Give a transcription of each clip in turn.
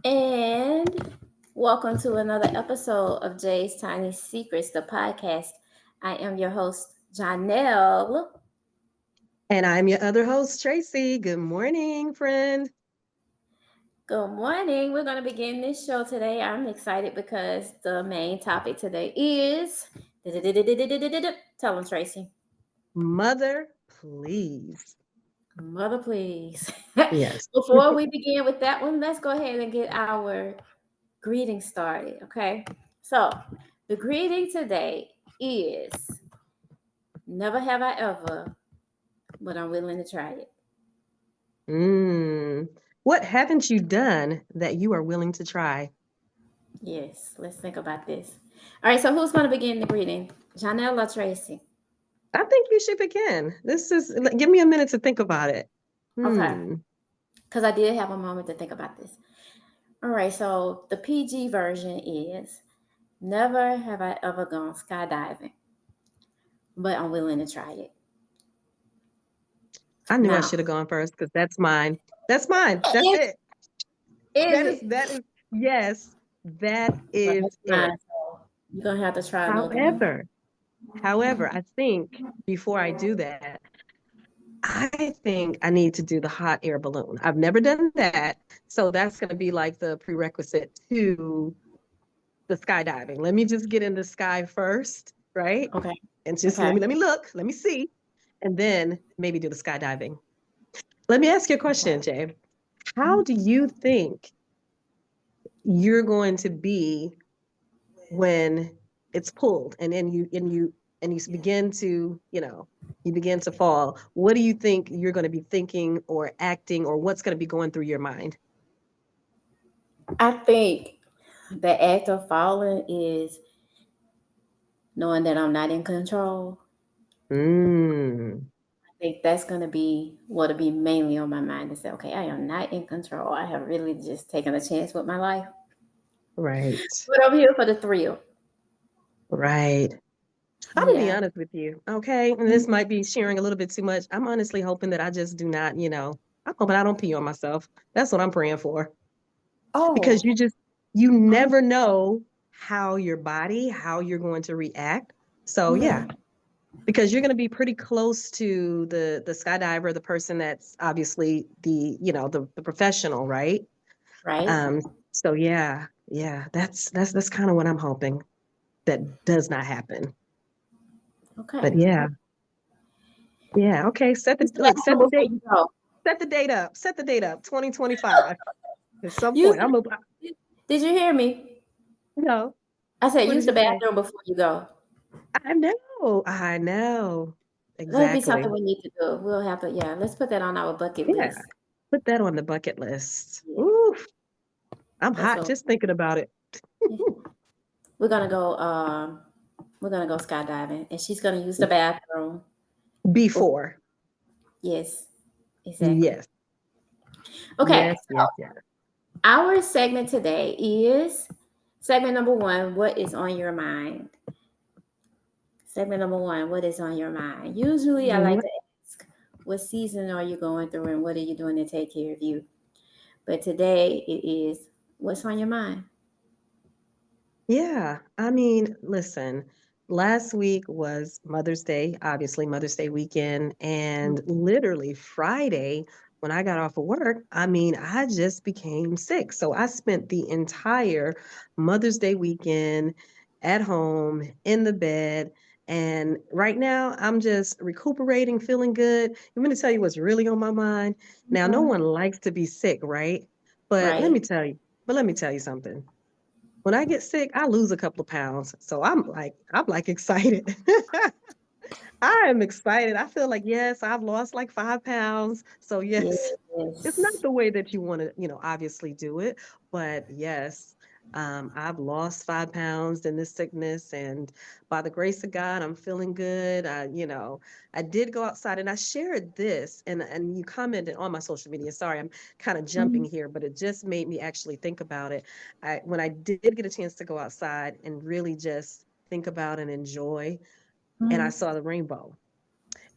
And welcome to another episode of Jay's Tiny Secrets, the podcast. I am your host, Janelle. And I'm your other host, Tracy. Good morning, friend. Good morning. We're going to begin this show today. I'm excited because the main topic today is. Tell them, Tracy. Mother, please. Mother, please. Yes. Before we begin with that one, let's go ahead and get our greeting started, okay? So, the greeting today is never have I ever, but I'm willing to try it. What haven't you done that you are willing to try? Yes, let's think about this. All right, so who's going to begin the greeting? Janelle or Tracy? I think you should begin. Give me a minute to think about it. Okay, Hmm. because I did have a moment to think about this. All right, so the PG version is never have I ever gone skydiving, but I'm willing to try it. I knew I Now, should have gone first because that's mine. That's mine. That's is, it. is That it? is, yes, that Well, that's is mine, it. so you're going to have to try a little bit more. However, I think before I do that, I think I need to do the hot air balloon. I've never done that. So that's going to be like the prerequisite to the skydiving. Let me just get in the sky first, right? Okay, And just okay. let me look, let me see, and then maybe do the skydiving. Let me ask you a question, Jay. How do you think you're going to be when it's pulled and you begin to, you begin to fall? What do you think you're going to be thinking or acting, or what's going to be going through your mind? I think the act of falling is knowing that I'm not in control. Mm, I think that's going to be what'll be mainly on my mind to say, okay, I am not in control. I have really just taken a chance with my life. right. But I'm here for the thrill. Right. I'm gonna be Yeah. honest with you, okay? And this might be sharing a little bit too much. I'm honestly hoping that I just do not, I'm hoping I don't pee on myself. That's what I'm praying for. Oh, Because you never know how you're going to react. So yeah, mhm. because you're gonna be pretty close to the skydiver, the person that's obviously the professional, right? Right. Um, so yeah, that's kind of what I'm hoping that does not happen. But Okay. yeah. Yeah, okay. Use the bathroom before you go. Set the date up. Set the date up. 2025. At some Use point. the, did you hear me? No. I said What use did the you say? bathroom before you go. I know. I know. That'll be Exactly. something we need to do. We'll have to, yeah, let's put that on our bucket Yeah. list. Put that on the bucket list. Yeah, Ooh, I'm that's hot what just thinking about it. we're gonna go. We're gonna go skydiving, and she's gonna use the bathroom. Before. Before. Yes, exactly. Yes. Okay, Yes, yes, yes. our segment today is segment number one. What is on your mind? Segment number one. What is on your mind? Usually, I like What? to ask, what season are you going through, and what are you doing to take care of you? But today it is, what's on your mind? Yeah. I mean, listen, last week was Mother's Day, obviously Mother's Day weekend, and literally Friday when I got off of work, I mean, I just became sick. So I spent the entire Mother's Day weekend at home in the bed. And right now, I'm just recuperating, feeling good. I'm going to tell you what's really on my mind. Now, no Mhm. one likes to be sick, right? But let Right. me tell you, let me tell you something. When I get sick, I lose a couple of pounds. So I'm like excited. I am excited. I feel like, yes, I've lost like 5 pounds. So yes, it's not Yes. the way that you want to, obviously do it. But yes, I've lost 5 pounds in this sickness, and by the grace of God, I'm feeling good. I did go outside, and I shared this, and you commented on my social media. Sorry, I'm kind of jumping Mhm. here, but it just made me actually think about it. When I did get a chance to go outside and really just think about and enjoy, and I Mhm. saw the rainbow,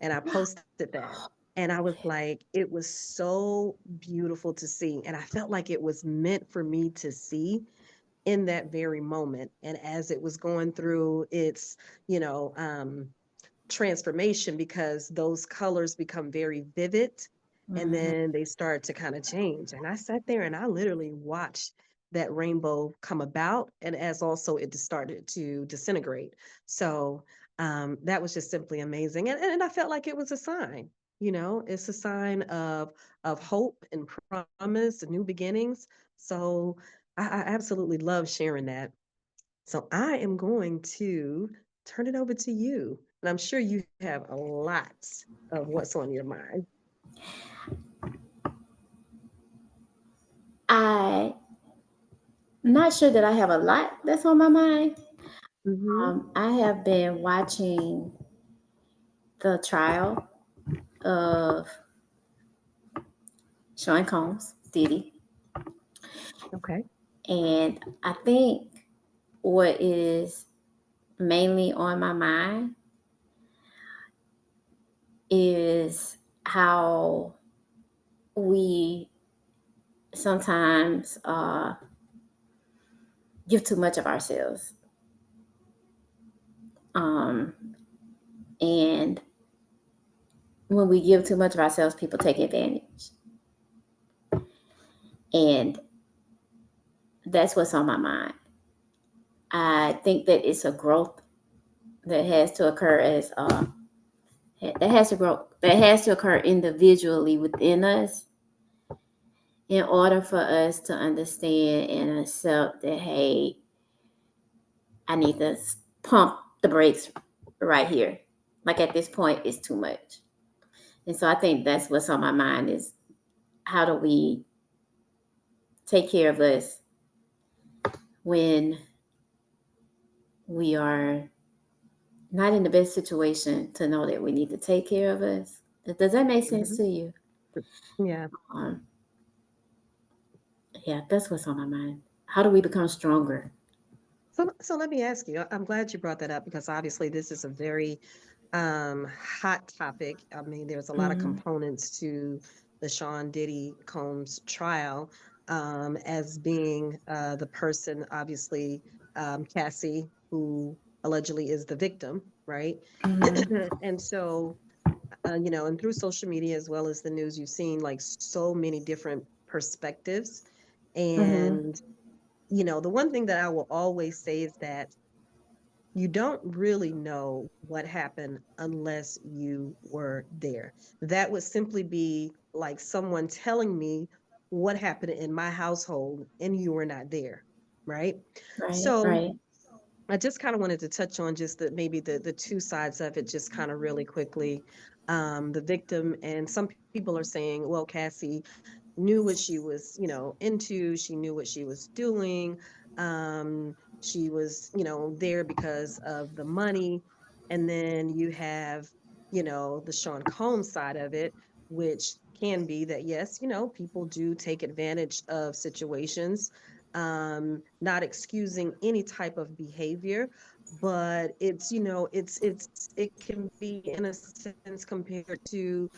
and I posted that. And I was like, it was so beautiful to see. And I felt like it was meant for me to see in that very moment. And as it was going through its, you know, transformation, because those colors become very vivid and Mhm. then they start to kind of change. And I sat there and I literally watched that rainbow come about, and as also it started to disintegrate. So that was just simply amazing. And I felt like it was a sign. It's a sign of hope and promise and new beginnings. So I absolutely love sharing that. So I am going to turn it over to you. And I'm sure you have a lot of what's on your mind. I'm not sure that I have a lot that's on my mind. Mm-hmm. I have been watching the trial of Sean Combs, Diddy, Okay. and I think what is mainly on my mind is how we sometimes give too much of ourselves. Um, and when we give too much of ourselves, people take advantage. And that's what's on my mind. I think that it's a growth that has to occur that has to occur individually within us in order for us to understand and accept that, hey, I need to pump the brakes right here. Like at this point, it's too much. And so I think that's what's on my mind is how do we take care of us when we are not in the best situation to know that we need to take care of us. Does that make sense Mm-hmm. to you? Yeah. Um, yeah, that's what's on my mind. How do we become stronger? So let me ask you. I'm glad you brought that up because obviously this is a very hot topic. I mean, there's a lot of Mm-hmm. components to the Sean Diddy Combs trial, as being the person, obviously, Cassie, who allegedly is the victim, right? Mm-hmm. And so, and through social media as well as the news, you've seen like so many different perspectives. Mm-hmm. And, the one thing that I will always say is that you don't really know what happened unless you were there. That would simply be like someone telling me what happened in my household and you were not there, right? Right, So right. I just kind of wanted to touch on just maybe the two sides of it, just kind of really quickly. The victim, and some people are saying, well, Cassie knew what she was, into. She knew what she was doing. She was, there because of the money. And then you have, the Sean Combs side of it, which can be that, yes, people do take advantage of situations, not excusing any type of behavior, but it can be in a sense compared to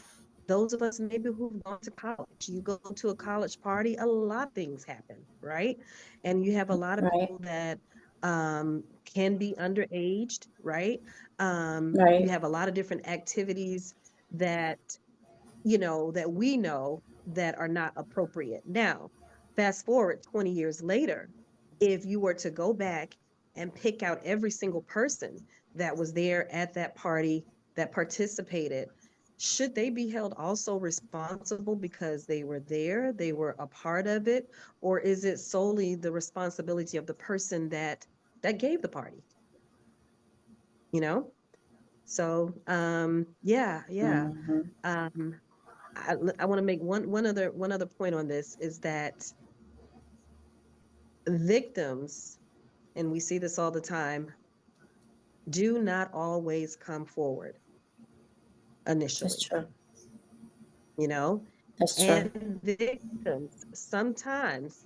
those of us maybe who've gone to college. You go to a college party, a lot of things happen, right? And you have a lot of Right, people that can be underaged, right? You right. have a lot of different activities that that we know that are not appropriate. Now, fast forward 20 years later, if you were to go back and pick out every single person that was there at that party that participated, should they be held also responsible because they were there, they were a part of it, or is it solely the responsibility of the person that gave the party, you know? So, yeah. Mm-hmm. Um, I want to make one other point on this is that victims, and we see this all the time, do not always come forward That's initially, true. you know, That's true. and victims sometimes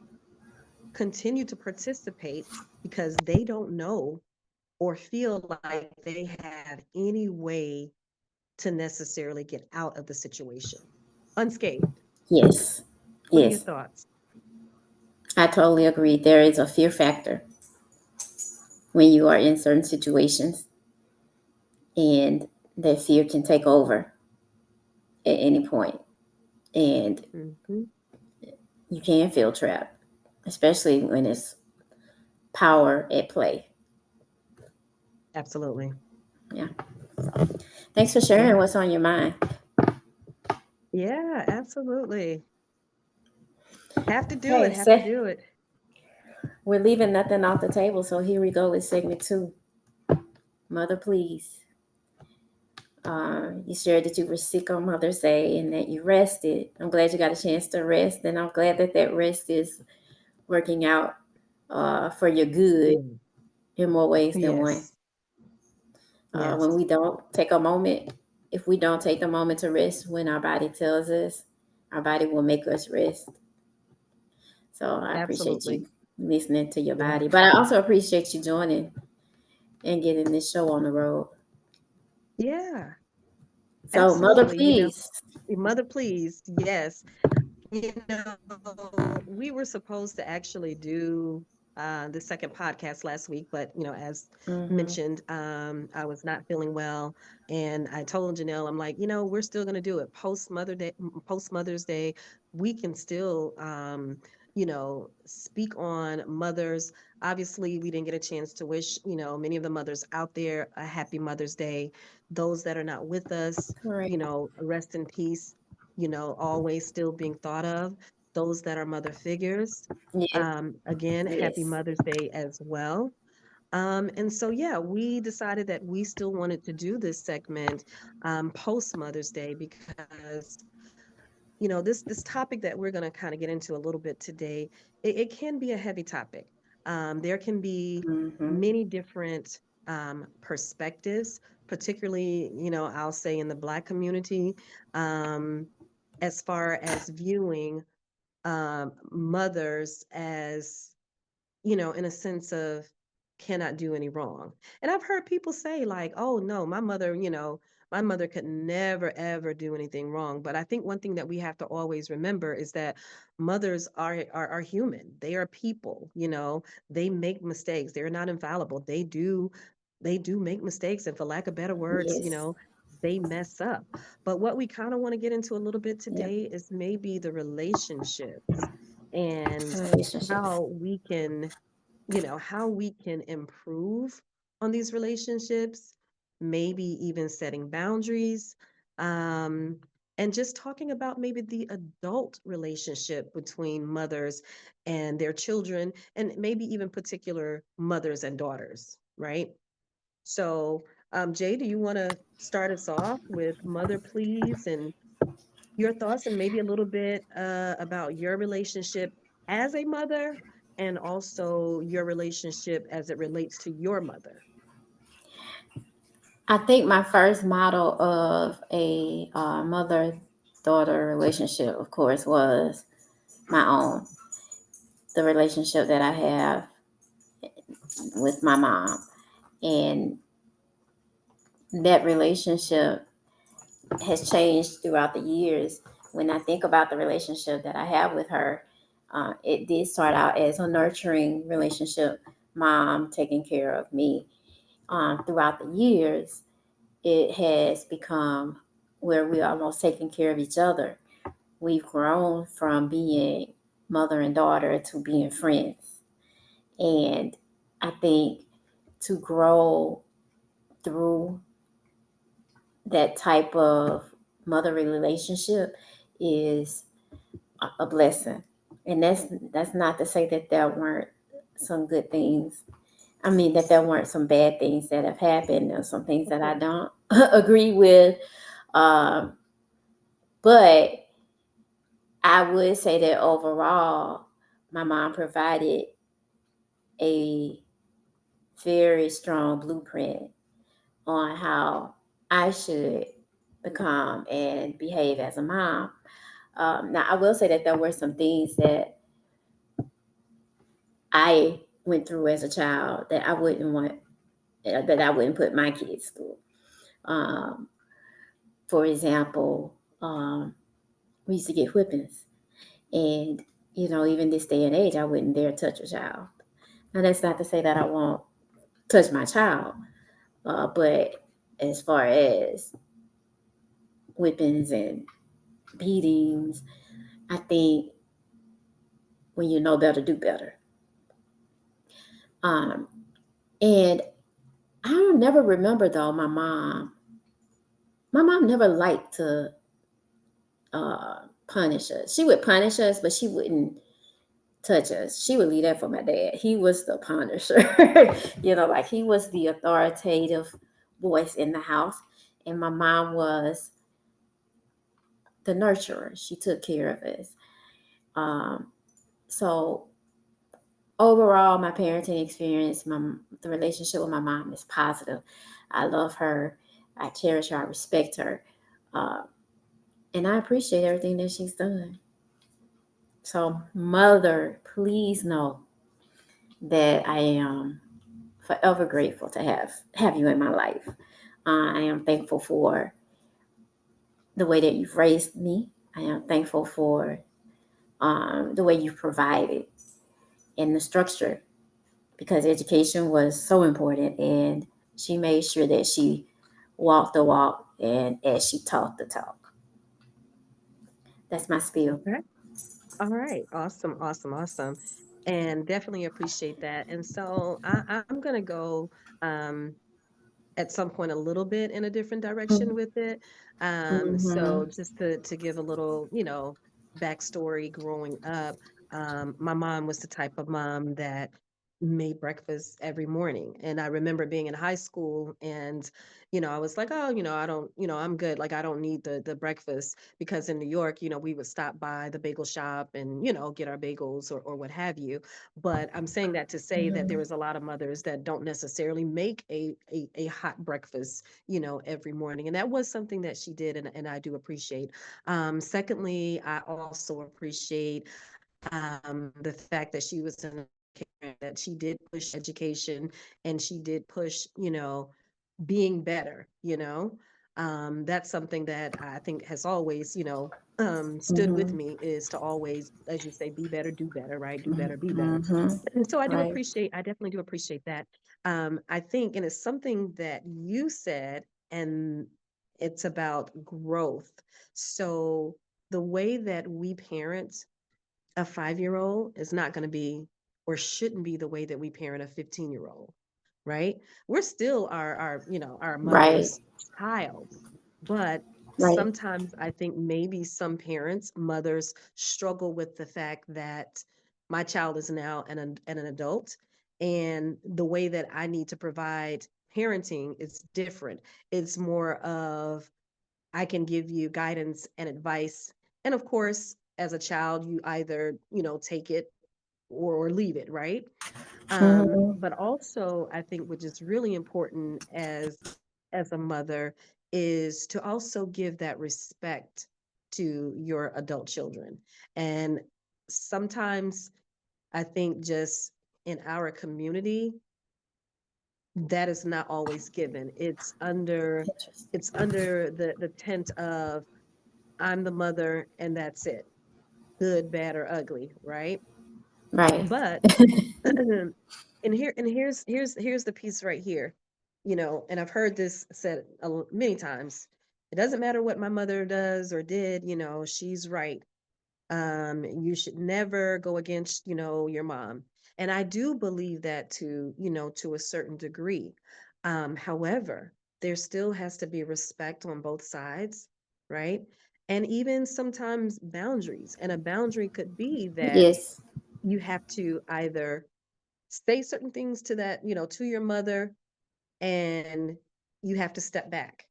continue to participate because they don't know or feel like they have any way to necessarily get out of the situation unscathed. Yes. What are your Yes. thoughts? I totally agree. There is a fear factor when you are in certain situations, and that fear can take over at any point, and Hmm. you can feel trapped, especially when it's power at play. Absolutely. Yeah. Thanks for Yeah. sharing what's on your mind. Yeah, absolutely. Have to do it. Okay, Have to so do it. we're leaving nothing off the table. So here we go with segment two. Mother, please. You shared that you were sick on Mother's Day and that you rested. I'm glad you got a chance to rest, and I'm glad that that rest is working out for your good Mm. in more ways than one. Yes. When Yes. we don't take a moment, if we don't take the moment to rest when our body tells us, our body will make us rest. So I appreciate Absolutely. you listening to your Yeah. body, but I also appreciate you joining and getting this show on the road. Yeah. So, Mother, Absolutely. please. Mother, please. Yes. We were supposed to actually do the second podcast last week, but as Mm-hmm. mentioned, I was not feeling well, and I told Janelle, I'm like, we're still going to do it post Mother's Day. We can still, speak on mothers. Obviously, we didn't get a chance to wish, many of the mothers out there a happy Mother's Day. Those that are not with us, Right. rest in peace, always still being thought of. Those that are mother figures, Yes. again, happy Yes. Mother's Day as well. And so, yeah, we decided that we still wanted to do this segment post Mother's Day because, this topic that we're going to kind of get into a little bit today, it can be a heavy topic. There can be Mm-hmm. many different perspectives, particularly, I'll say in the Black community, um, as far as viewing mothers as, in a sense of cannot do any wrong. And I've heard people say, like, oh, no, my mother could never, ever do anything wrong. But I think one thing that we have to always remember is that mothers are human. They are people, they make mistakes. They're not infallible. They do make mistakes. And for lack of better words, Yes. they mess up. But what we kind of want to get into a little bit Yep. today is maybe the relationships and Relationships. how we can, how we can improve on these relationships, maybe even setting boundaries, um, and just talking about maybe the adult relationship between mothers and their children, and maybe even particular mothers and daughters, right? So, Jay, do you want to start us off with Mother, please, and your thoughts, and maybe a little bit about your relationship as a mother and also your relationship as it relates to your mother? I think my first model of a mother daughter relationship, of course, was my own. The relationship that I have with my mom. And that relationship has changed throughout the years. When I think about the relationship that I have with her, it did start out as a nurturing relationship, mom taking care of me. Throughout the years, it has become where we're almost taking care of each other. We've grown from being mother and daughter to being friends. And I think to grow through that type of motherly relationship is a blessing. And that's not to say that there weren't some good things. I mean that there weren't some bad things that have happened or some things Of that I course. don't agree with. Um, but I would say that overall, my mom provided a very strong blueprint on how I should become and behave as a mom. Now, I will say that there were some things that I went through as a child that I wouldn't want, that I wouldn't put my kids through. Um, for example, we used to get whippings, and even this day and age, I wouldn't dare touch a child. Now, that's not to say that I won't touch my child, but as far as whippings and beatings, I think when you know better, do better. Um, and I don't never remember though my mom. My mom never liked to punish us. She would punish us, but she wouldn't touch us. She would leave that for my dad. He was the punisher. Like he was the authoritative voice in the house, and my mom was the nurturer. She took care of us. Um, so overall, my parenting experience, the relationship with my mom is positive. I love her. I cherish her. I respect her. Uh, and I appreciate everything that she's done. So, mother, please know that I am forever grateful to have you in my life. I am thankful for the way that you've raised me. I am thankful for the way you've provided and the structure, because education was so important, and she made sure that she walked the walk and as she talked the talk. That's my spiel. Okay. All right. Awesome. Awesome. Awesome. And definitely appreciate that. And so I'm going to go um, at some point a little bit in a different direction with it. Mm-hmm. So just to give a little, backstory growing up, my mom was the type of mom that made breakfast every morning. And I remember being in high school and, I was like, oh, I don't, I'm good. Like I don't need the breakfast because in New York, we would stop by the bagel shop and, get our bagels or what have you. But I'm saying that to say that there Mm-hmm. was a lot of mothers that don't necessarily make a hot breakfast, every morning. And that was something that she did, and I do appreciate. Secondly, I also appreciate the fact that she was an that she did push education and she did push, being better, that's something that I think has always, stood with Mm-hmm. me is to always, as you say, be better, do better, right? Do better, be better. Mm-hmm. And so Right. I definitely do appreciate that. I think, and it's something that you said, and it's about growth. So the way that we parent a 5-year-old is not going to be or shouldn't be the way that we parent a 15-year-old, right? We're still our Right. mother's child, but Right. sometimes I think maybe some parents, mothers struggle with the fact that my child is now an adult, and the way that I need to provide parenting is different. It's more of I can give you guidance and advice. And of course, as a child, you either, take it or leave it, right? Mm-hmm. But also, I think which is really important as a mother is to also give that respect to your adult children. And sometimes I think just in our community, that is not always given. Interesting. It's under the tent of I'm the mother and that's it. Good, bad, or ugly, right? Right. But and here's the piece right here. And I've heard this said many times. It doesn't matter what my mother does or did, she's right. You should never go against, your mom. And I do believe that to a certain degree. However, there still has to be respect on both sides, right? And even sometimes boundaries. And a boundary could be that Yes. you have to either say certain things to that, to your mother, and you have to step back.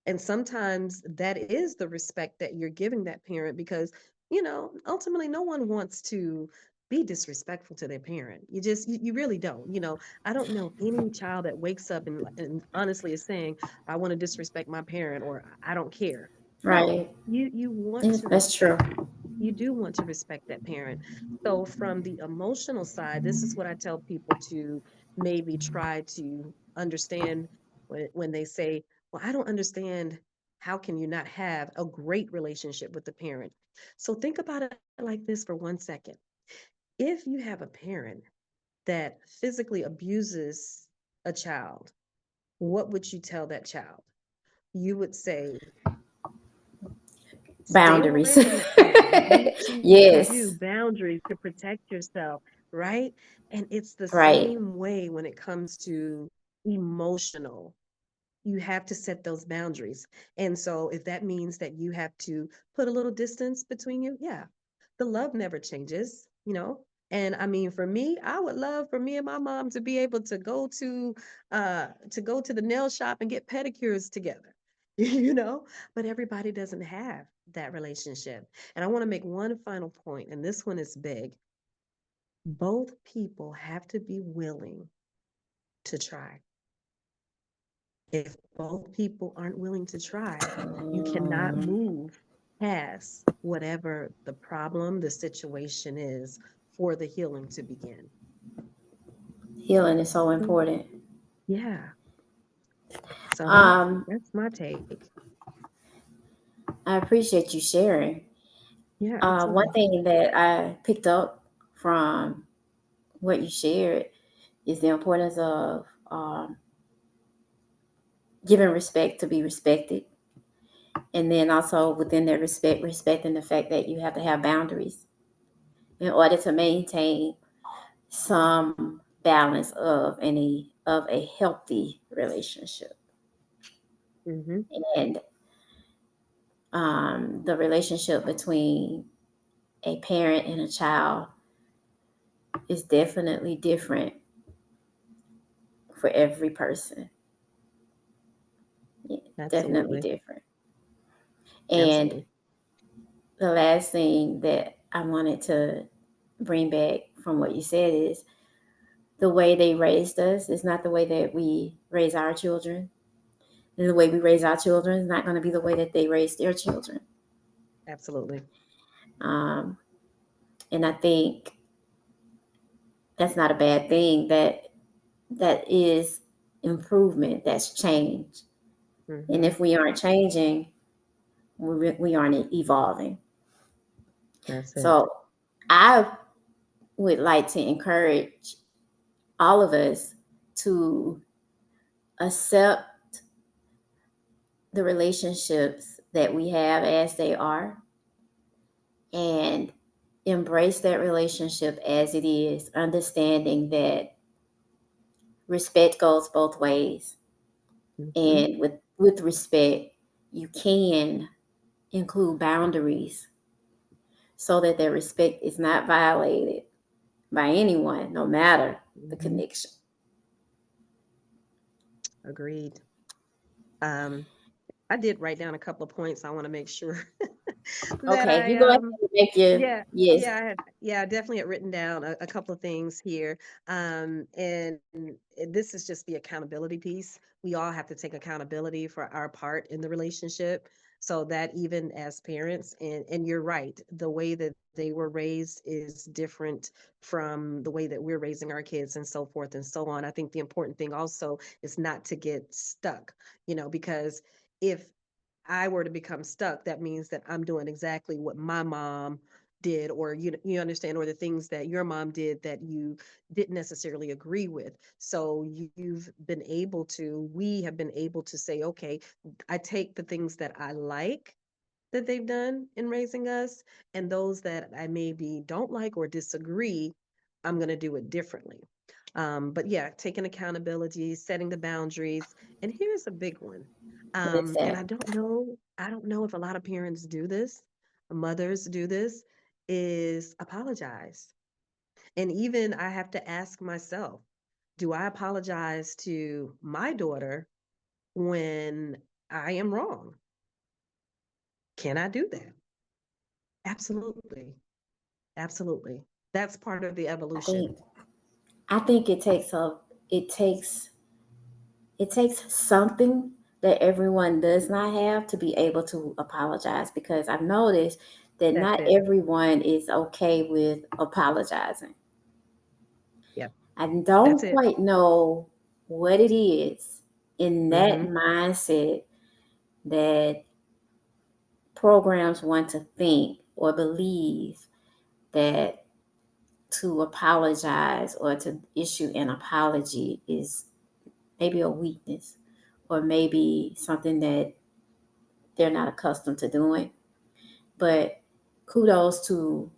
And sometimes that is the respect that you're giving that parent because, ultimately no one wants to be disrespectful to their parent. You really don't. I don't know any child that wakes up and honestly is saying, I want to disrespect my parent or I don't care. No, Right. you want Yeah, to that's true. respect. You do want to respect that parent. So from the emotional side, this is what I tell people to maybe try to understand when they say, well, I don't understand. How can you not have a great relationship with the parent? So think about it like this for 1 second. If you have a parent that physically abuses a child, what would you tell that child? You would say, stay away Boundaries. from that parent. Do what you need to do, Yes. boundaries to protect yourself, right? And it's the Right. same way when it comes to emotional. You have to set those boundaries. And so if that means that you have to put a little distance between you, yeah, the love never changes. And I mean, for me, I would love for me and my mom to be able to go to the nail shop and get pedicures together. But everybody doesn't have that relationship. And I want to make one final point, and this one is big. Both people have to be willing to try. If both people aren't willing to try, you cannot Mm, move past whatever the problem, the situation is for the healing to begin. healing is so Mm. important. Yeah. So that's Um, that's my take. I appreciate you sharing. Yeah, One absolutely. thing that I picked up from what you shared is the importance of giving respect to be respected. And then also within that respect, respecting the fact that you have to have boundaries in order to maintain some balance of a healthy relationship. Hmm. And the relationship between a parent and a child is definitely different for every person. Yeah, definitely Absolutely. different. And Absolutely. the last thing that I wanted to bring back from what you said is the way they raised us is not the way that we raise our children. And the way we raise our children is not going to be the way that they raise their children. Absolutely. Um, and I think that's not a bad thing. That is improvement. That's change. And Hmm. if we aren't changing, we aren't evolving. That's it. So I would like to encourage all of us to accept the relationships that we have as they are and embrace that relationship as it is, understanding that respect goes both ways. Hmm. And with respect, you can include boundaries so that their respect is not violated by anyone, no matter the Hmm. connection. Agreed. Um, I did write down a couple of points. I want to make sure that Okay, I you go ahead and make your yeah, yes. yeah, I definitely had written down a couple of things here. And this is just the accountability piece. We all have to take accountability for our part in the relationship. So that even as parents, and you're right, the way that they were raised is different from the way that we're raising our kids and so forth and so on. I think the important thing also is not to get stuck, because if I were to become stuck, that means that I'm doing exactly what my mom did, or you understand, or the things that your mom did that you didn't necessarily agree with. So we have been able to say, okay, I take the things that I like that they've done in raising us, and those that I maybe don't like or disagree, I'm going to do it differently. But yeah, taking accountability, setting the boundaries. And here's a big one. What is And that? I don't know if a lot of parents do this, mothers do this, is apologize. And even I have to ask myself, do I apologize to my daughter when I am wrong? Can I do that? Absolutely. Absolutely. That's part of the I evolution. think I think it takes it takes something that everyone does not have to be able to apologize, because I've noticed that That's not it. everyone is okay with apologizing. Yep. I That's don't it. quite know what it is in that Mm-hmm. mindset that programs want to think or believe that to apologize or to issue an apology is maybe a weakness, or maybe something that they're not accustomed to doing. But kudos to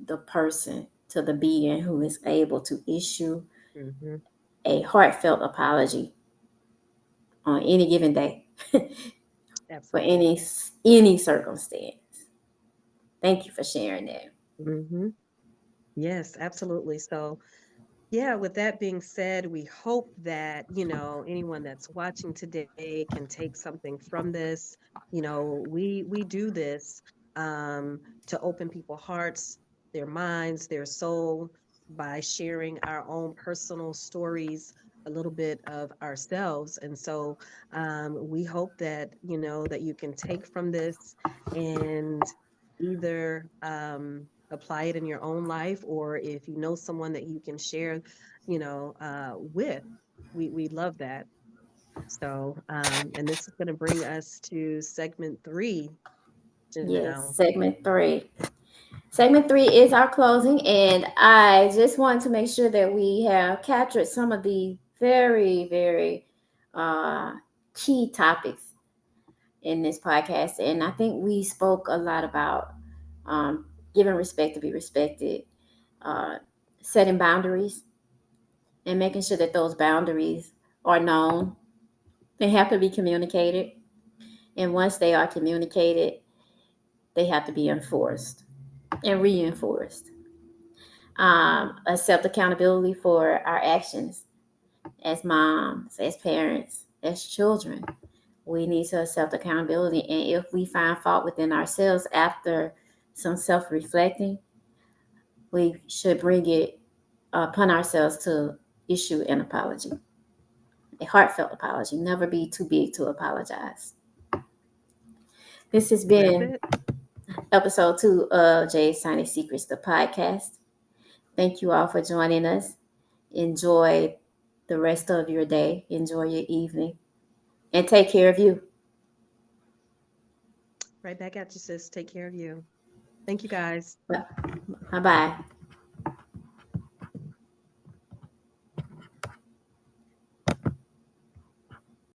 the person, to the being who is able to issue Mm-hmm. a heartfelt apology on any given day for Absolutely. any circumstance. Thank you for sharing that. Mm-hmm. Yes, absolutely. So, yeah, with that being said, we hope that, anyone that's watching today can take something from this. We do this to open people's hearts, their minds, their soul by sharing our own personal stories, a little bit of ourselves. And so we hope that, that you can take from this and either apply it in your own life, or if you know someone that you can share, with, we love that. So, and this is going to bring us to segment 3, Yes, Janelle. segment three. Segment three is our closing, and I just want to make sure that we have captured some of the very, very uh, key topics in this podcast. And I think we spoke a lot about um, giving respect to be respected, uh, setting boundaries, and making sure that those boundaries are known. They have to be communicated. And once they are communicated, they have to be enforced and reinforced. Accept accountability for our actions as moms, as parents, as children. We need to accept accountability. And if we find fault within ourselves after some self reflecting, we should bring it upon ourselves to issue an apology, a heartfelt apology. Never be too big to apologize. This has That's been it. episode 2 of Jay's Tiny Secrets, the podcast. Thank you all for joining us. Enjoy the rest of your day. Enjoy your evening. And take care of you. Right back at you, sis. Take care of you. Thank you, guys. Bye bye.